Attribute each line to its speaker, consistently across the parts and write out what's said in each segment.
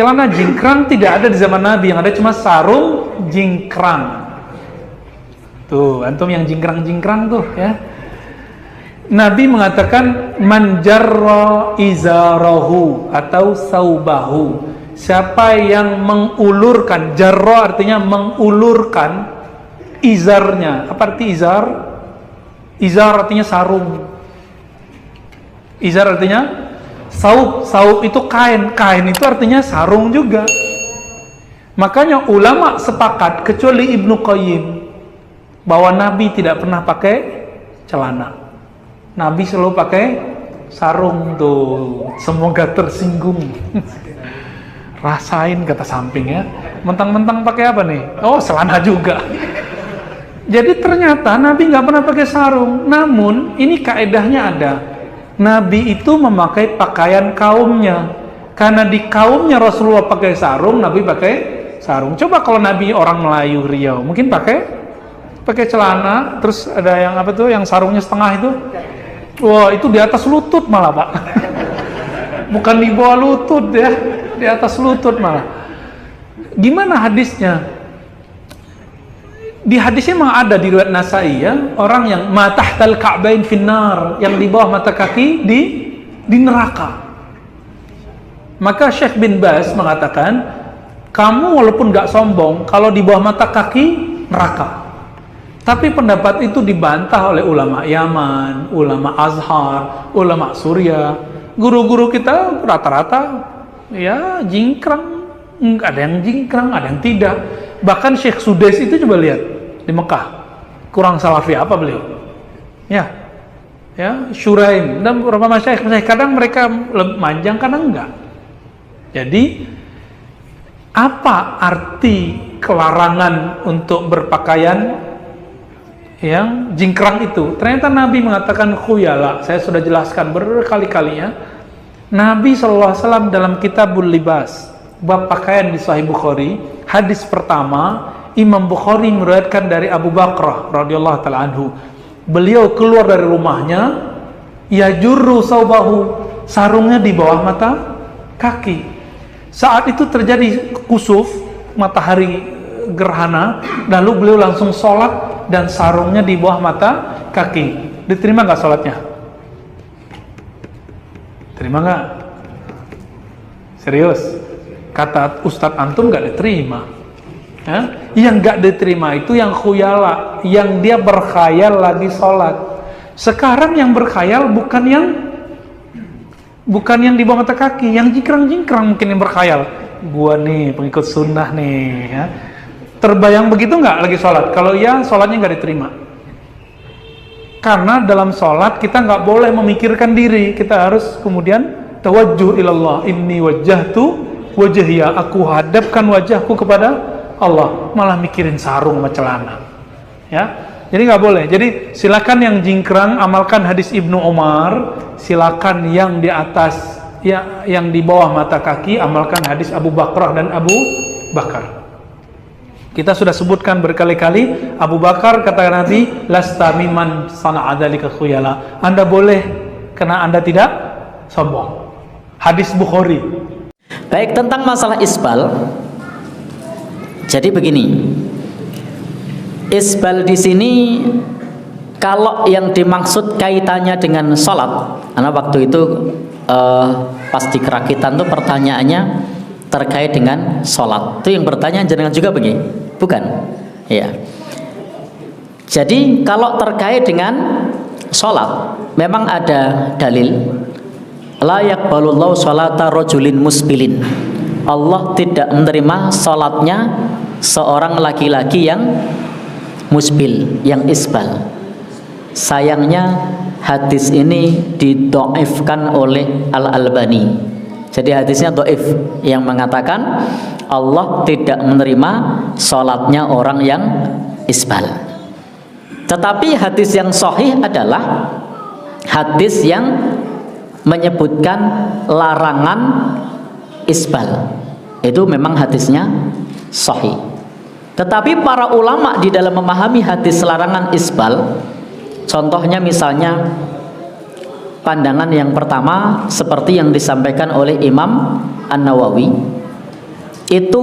Speaker 1: Celana jingkrang tidak ada di zaman Nabi, yang ada cuma sarung jingkrang. Tuh, antum yang jingkrang-jingkrang tuh ya. Nabi mengatakan man jarra izarahu atau saubahu. Siapa yang mengulurkan, jarra artinya mengulurkan izarnya. Apa arti izar? Izar artinya sarung. Izar artinya saub. Saub itu kain. Kain itu artinya sarung juga. Makanya ulama sepakat, kecuali Ibnu Qayyim, bahwa Nabi tidak pernah pakai celana. Nabi selalu pakai sarung tuh. Semoga tersinggung. Rasain kata samping ya. Mentang-mentang pakai apa nih? Oh, celana juga. Jadi ternyata Nabi nggak pernah pakai sarung. Namun ini kaedahnya ada. Nabi itu memakai pakaian kaumnya. Karena di kaumnya Rasulullah pakai sarung, Nabi pakai sarung. Coba kalau Nabi orang Melayu Riau, mungkin pakai celana, terus ada yang apa tuh, yang sarungnya setengah itu. Wah, itu di atas lutut malah, Pak. Bukan di bawah lutut ya, di atas lutut malah. Gimana hadisnya? Di hadisnya memang ada di riwayat Nasai ya, orang yang matahtal ka'bain finnar, yang di bawah mata kaki di neraka. Maka Syekh bin Baz mengatakan, kamu walaupun gak sombong, kalau di bawah mata kaki neraka. Tapi pendapat itu dibantah oleh ulama Yaman, ulama Azhar, ulama Suriah. Guru-guru kita rata-rata ya jingkrang, ada yang jingkrang, ada yang tidak. Bahkan Syekh Sudais itu coba lihat di Mekah, kurang salafi apa beliau? Ya, Syuraim dan beberapa masyayikh, kadang mereka manjang, kadang enggak. Jadi apa arti kelarangan untuk berpakaian yang jingkrang itu? Ternyata Nabi mengatakan khuyala. Saya sudah jelaskan berkali-kalinya. Nabi SAW dalam Kitabul Libas, bab pakaian di Sahih Bukhari, hadis pertama, Imam Bukhari meriwayatkan dari Abu Bakrah radhiyallahu taala anhu. Beliau keluar dari rumahnya, yajurru saubahu, sarungnya di bawah mata kaki. Saat itu terjadi kusuf, matahari gerhana, lalu beliau langsung sholat dan sarungnya di bawah mata kaki. Diterima nggak sholatnya? Terima nggak? Serius? Kata Ustadz antum nggak diterima. Yang nggak diterima itu yang khuyala, yang dia berkhayal lagi sholat. Sekarang yang berkhayal bukan yang di bawah mata kaki, yang jingkrang-jingkrang mungkin yang berkhayal. Gua nih pengikut sunnah nih ya. Terbayang begitu nggak lagi sholat? Kalau iya, sholatnya nggak diterima. Karena dalam sholat kita nggak boleh memikirkan diri, kita harus kemudian tawajjuh ilallah. Inni wajjahtu wajhiya, aku hadapkan wajahku kepada Allah. Malah mikirin sarung sama celana. Ya, jadi nggak boleh. Jadi silakan yang jingkrang amalkan hadis Ibnu Umar. Silakan yang di atas, ya, yang di bawah mata kaki amalkan hadis Abu Bakrah dan Abu Bakar. Kita sudah sebutkan berkali-kali, Abu Bakar kata Nabi, lasta mimman sana'a dzalika khuyala. Anda boleh karena Anda tidak sombong. Hadis Bukhari.
Speaker 2: Baik, tentang masalah isbal. Jadi begini. Isbal di sini kalau yang dimaksud kaitannya dengan sholat, karena waktu itu pas di kerakitan tuh pertanyaannya terkait dengan sholat. Itu yang bertanya jenengan juga begini? Bukan? Ya. Jadi kalau terkait dengan sholat, memang ada dalil. La yaqbalullahu sholata rajulin musbilin. Allah tidak menerima sholatnya seorang laki-laki yang musbil, yang isbal. Sayangnya hadis ini didoifkan oleh Al-Albani. Jadi hadisnya doif, yang mengatakan Allah tidak menerima sholatnya orang yang isbal. Tetapi hadis yang sahih adalah hadis yang menyebutkan larangan isbal. Itu memang hadisnya sahih. Tetapi para ulama di dalam memahami hadis larangan isbal, contohnya misalnya pandangan yang pertama seperti yang disampaikan oleh Imam An-Nawawi, itu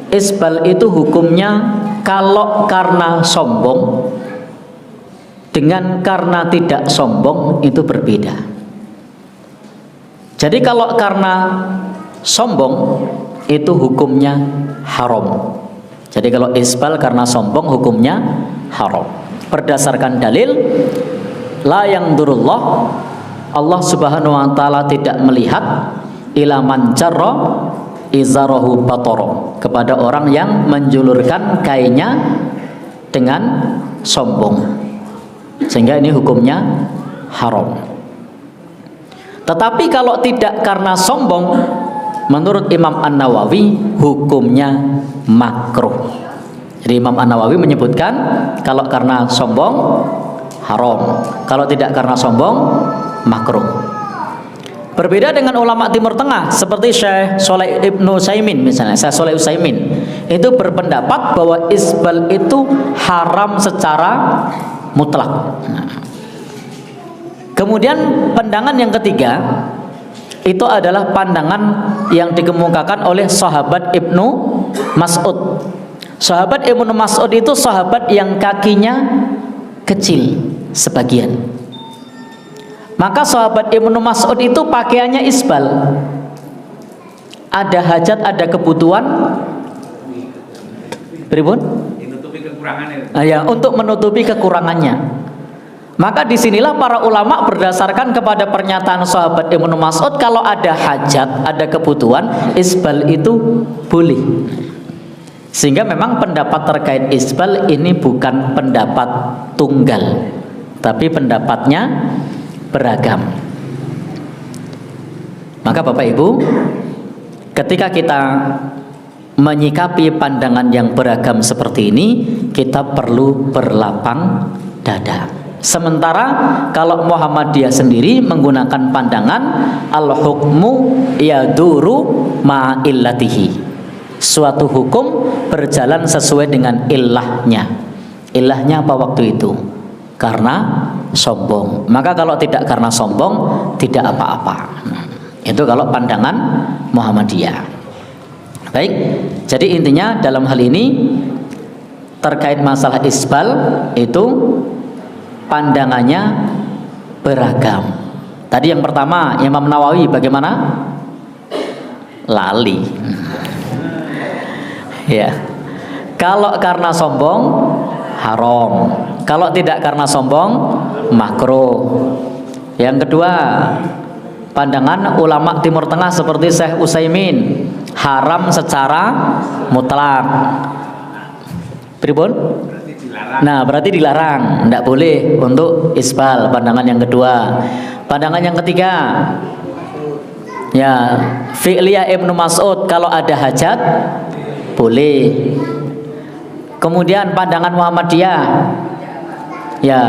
Speaker 2: isbal itu hukumnya kalau karena sombong dengan karena tidak sombong itu berbeda. Jadi kalau karena sombong itu hukumnya haram. Jadi kalau isbal karena sombong hukumnya haram. Berdasarkan dalil la yangdurullah, Allah Subhanahu wa taala tidak melihat ila man jarra izarahu batara, kepada orang yang menjulurkan kainnya dengan sombong, sehingga ini hukumnya haram. Tetapi kalau tidak karena sombong, menurut Imam An-Nawawi hukumnya makruh. Jadi Imam An-Nawawi menyebutkan kalau karena sombong haram, kalau tidak karena sombong makruh. Berbeda dengan ulama Timur Tengah seperti Syekh Shalih Ibnu Utsaimin misalnya. Syekh Shalih Utsaimin itu berpendapat bahwa isbal itu haram secara mutlak. Kemudian pandangan yang ketiga itu adalah pandangan yang dikemukakan oleh sahabat Ibnu Mas'ud. Sahabat Ibnu Mas'ud itu sahabat yang kakinya kecil sebagian. Maka sahabat Ibnu Mas'ud itu pakaiannya isbal. Ada hajat, ada kebutuhan. Pripun?
Speaker 1: Menutupi kekurangannya.
Speaker 2: Ya, untuk menutupi kekurangannya. Maka disinilah para ulama berdasarkan kepada pernyataan sahabat Ibnu Mas'ud, kalau ada hajat, ada kebutuhan, isbal itu boleh. Sehingga memang pendapat terkait isbal ini bukan pendapat tunggal, tapi pendapatnya beragam. Maka Bapak Ibu, ketika kita menyikapi pandangan yang beragam seperti ini, kita perlu berlapang dada. Sementara kalau Muhammadiyah sendiri menggunakan pandangan al-hukmu yaduru ma'illatihi, suatu hukum berjalan sesuai dengan illahnya. Illahnya apa waktu itu? Karena sombong. Maka kalau tidak karena sombong, tidak apa-apa. Itu kalau pandangan Muhammadiyah. Baik, jadi intinya dalam hal ini terkait masalah isbal itu pandangannya beragam. Tadi yang pertama Imam Nawawi bagaimana? Lali. Ya. Kalau karena sombong haram. Kalau tidak karena sombong makruh. Yang kedua, pandangan ulama Timur Tengah seperti Syekh Utsaimin, haram secara mutlak. Pripun? Nah, berarti dilarang, tidak boleh untuk isbal. Pandangan yang kedua. Pandangan yang ketiga, ya, fi'liyah Ibnu Mas'ud, kalau ada hajat boleh. Kemudian pandangan Muhammadiyah, ya,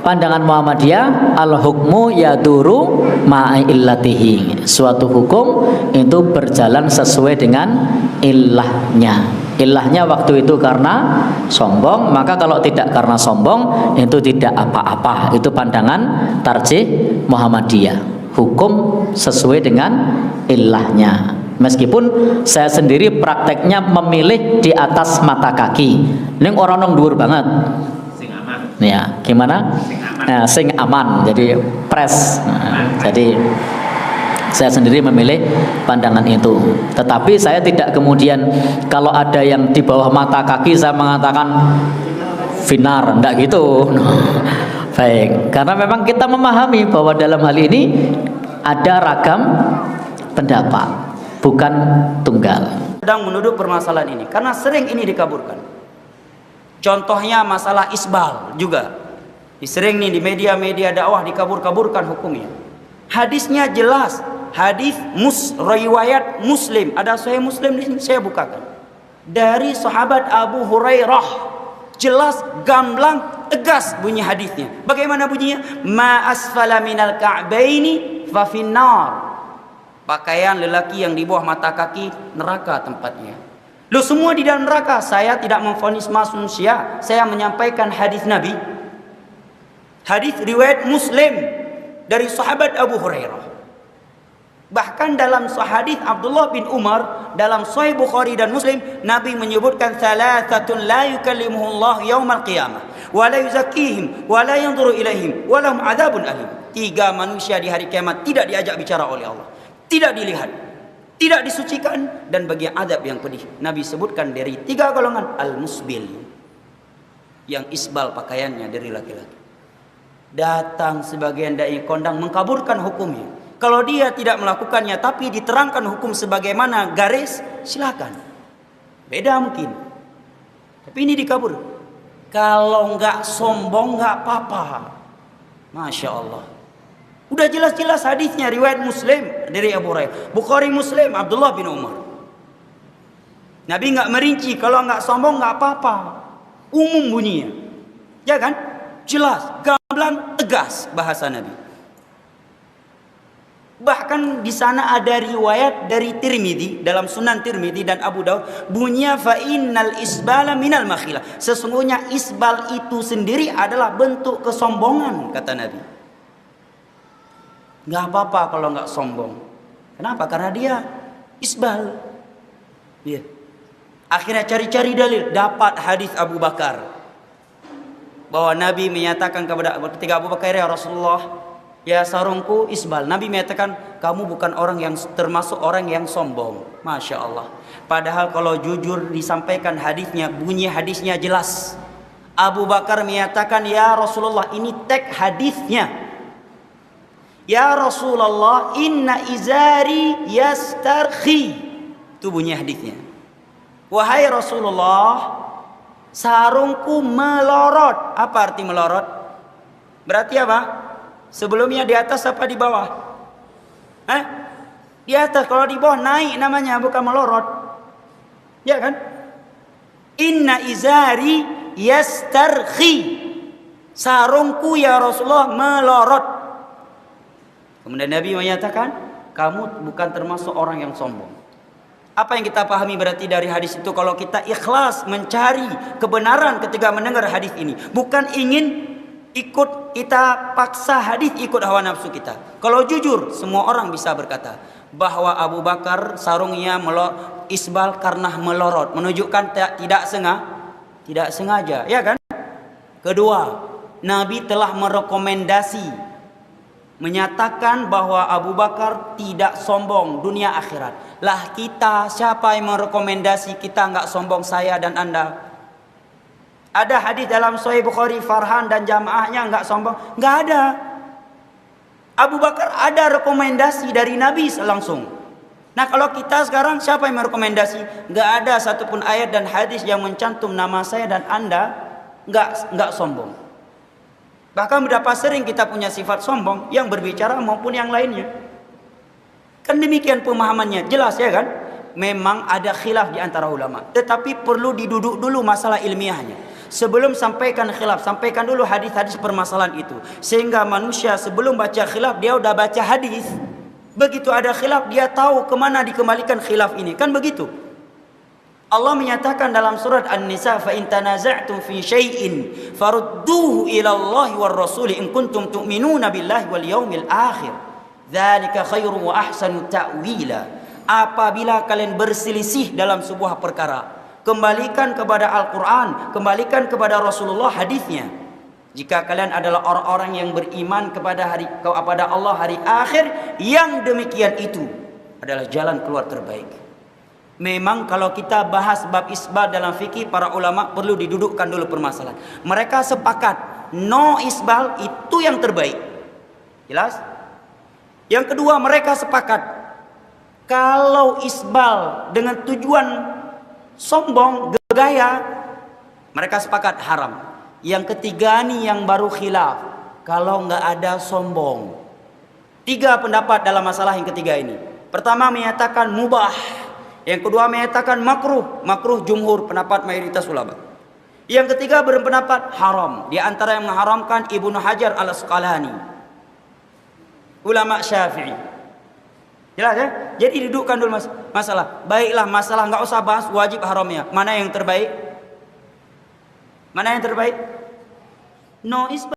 Speaker 2: pandangan Muhammadiyah al-hukmu yaduru ma'illatihi, suatu hukum itu berjalan sesuai dengan illahnya. Ilahnya waktu itu karena sombong, maka kalau tidak karena sombong itu tidak apa-apa. Itu pandangan tarjih Muhammadiyah, hukum sesuai dengan ilahnya. Meskipun saya sendiri prakteknya memilih di atas mata kaki. Ini orang nong dhuwur banget.
Speaker 1: Sing aman.
Speaker 2: Ya, gimana?
Speaker 1: Sing aman.
Speaker 2: Nah, sing aman. Jadi press. Nah, jadi saya sendiri memilih pandangan itu. Tetapi saya tidak kemudian kalau ada yang di bawah mata kaki saya mengatakan finar, enggak gitu. Baik, karena memang kita memahami bahwa dalam hal ini ada ragam pendapat, bukan tunggal.
Speaker 3: Sedang menuduh permasalahan ini karena sering ini dikaburkan. Contohnya masalah isbal juga. Sering nih di media-media dakwah dikabur-kaburkan hukumnya. Hadisnya jelas, hadis riwayat Muslim, ada Sahih Muslim di sini saya bukakan. Dari sahabat Abu Hurairah, jelas, gamblang, tegas bunyi hadisnya. Bagaimana bunyinya? Ma asfala minal ka'baini fa finnar. Pakaian lelaki yang di bawah mata kaki neraka tempatnya. Loh, semua di dalam neraka. Saya tidak memvonis manusia, saya menyampaikan hadis Nabi. Hadis riwayat Muslim dari sahabat Abu Hurairah. Bahkan dalam hadis Abdullah bin Umar dalam Sahih Bukhari dan Muslim, Nabi menyebutkan thalathatun la yukallimuhullah yaumal qiyamah wa la yuzakkihim wa la yanzuru ilaihim wa lahum adzabun alim. 3 manusia di hari kiamat tidak diajak bicara oleh Allah, tidak dilihat, tidak disucikan, dan bagi adab yang pedih. Nabi sebutkan dari 3 golongan: al-musbil, yang isbal pakaiannya dari laki-laki. Datang sebagian dai kondang mengkaburkan hukumnya. Kalau dia tidak melakukannya tapi diterangkan hukum sebagaimana garis, silakan. Beda mungkin. Tapi ini dikabur. Kalau nggak sombong nggak apa-apa. Masya Allah. Udah jelas-jelas hadisnya riwayat Muslim dari Abu Hurairah. Bukhari Muslim Abdullah bin Umar. Nabi nggak merinci, kalau nggak sombong nggak apa-apa. Umum bunyinya. Ya kan? Jelas, gamblang, tegas bahasa Nabi. Bahkan di sana ada riwayat dari Tirmidzi dalam Sunan Tirmidzi dan Abu Daud, bunyinya fa innal isbala minal makhilah. Sesungguhnya isbal itu sendiri adalah bentuk kesombongan, kata Nabi. Nggak apa-apa kalau nggak sombong. Kenapa? Karena dia isbal. Iya. Akhirnya cari-cari dalil, dapat hadis Abu Bakar bahwa Nabi menyatakan ketika Abu Bakar, ya Rasulullah, ya sarungku isbal. Nabi menyatakan, kamu bukan orang yang termasuk orang yang sombong. Masya Allah. Padahal kalau jujur disampaikan hadisnya, bunyi hadisnya jelas. Abu Bakar menyatakan, ya Rasulullah, ini teks hadisnya. Ya Rasulullah, inna izari yastarkhi. Itu bunyi hadisnya. Wahai Rasulullah, sarungku melorot. Apa arti melorot? Berarti apa? Sebelumnya di atas apa di bawah? Di atas. Kalau di bawah naik namanya, bukan melorot. Ya kan? Inna izari yastarkhi. Sarungku ya Rasulullah melorot. Kemudian Nabi menyatakan, kamu bukan termasuk orang yang sombong. Apa yang kita pahami berarti dari hadis itu? Kalau kita ikhlas mencari kebenaran ketika mendengar hadis ini, bukan ingin ikut kita paksa hadis ikut hawa nafsu kita. Kalau jujur, semua orang bisa berkata bahwa Abu Bakar sarungnya isbal karena melorot, menunjukkan tidak sengaja, ya kan? Kedua, Nabi telah merekomendasi, menyatakan bahwa Abu Bakar tidak sombong dunia akhirat. Lah kita, siapa yang merekomendasi kita nggak sombong, saya dan Anda? Ada hadis dalam Sahih Bukhari, Farhan dan jamaahnya nggak sombong? Nggak ada. Abu Bakar ada rekomendasi dari Nabi langsung. Nah kalau kita sekarang, siapa yang merekomendasi? Nggak ada satupun ayat dan hadis yang mencantum nama saya dan Anda nggak sombong. Bahkan berapa sering kita punya sifat sombong, yang berbicara maupun yang lainnya. Kan demikian pemahamannya, jelas ya kan? Memang ada khilaf di antara ulama, tetapi perlu diduduk dulu masalah ilmiahnya. Sebelum sampaikan khilaf, sampaikan dulu hadis-hadis permasalahan itu. Sehingga manusia sebelum baca khilaf, dia udah baca hadis. Begitu ada khilaf, dia tahu kemana dikembalikan khilaf ini. Kan begitu. Allah menyatakan dalam surat An-Nisa, fa in tanaza'tum fi syai'in farudduhu ila Allah war rasul in kuntum tu'minuna billahi wal yaumil akhir. Dzalika khairun wa ahsanu ta'wila. Apabila kalian berselisih dalam sebuah perkara, kembalikan kepada Al-Quran, kembalikan kepada Rasulullah hadisnya. Jika kalian adalah orang-orang yang beriman kepada Allah hari akhir, yang demikian itu adalah jalan keluar terbaik. Memang kalau kita bahas bab isbal dalam fikih, para ulama perlu didudukkan dulu permasalahan. Mereka sepakat no isbal itu yang terbaik. Jelas? Yang kedua, mereka sepakat kalau isbal dengan tujuan sombong, gaya, mereka sepakat haram. Yang ketiga nih yang baru khilaf, kalau nggak ada sombong. 3 pendapat dalam masalah yang ketiga ini. Pertama menyatakan mubah, yang kedua menyatakan makruh jumhur, pendapat mayoritas ulama. Yang ketiga berpendapat haram. Di antara yang mengharamkan Ibnu Hajar Al-Asqalani, ulama Syafi'i. Jelas ya? Jadi dudukkan dulu masalah. Baiklah, masalah nggak usah bahas wajib haramnya. Mana yang terbaik? Mana yang terbaik? No isbal.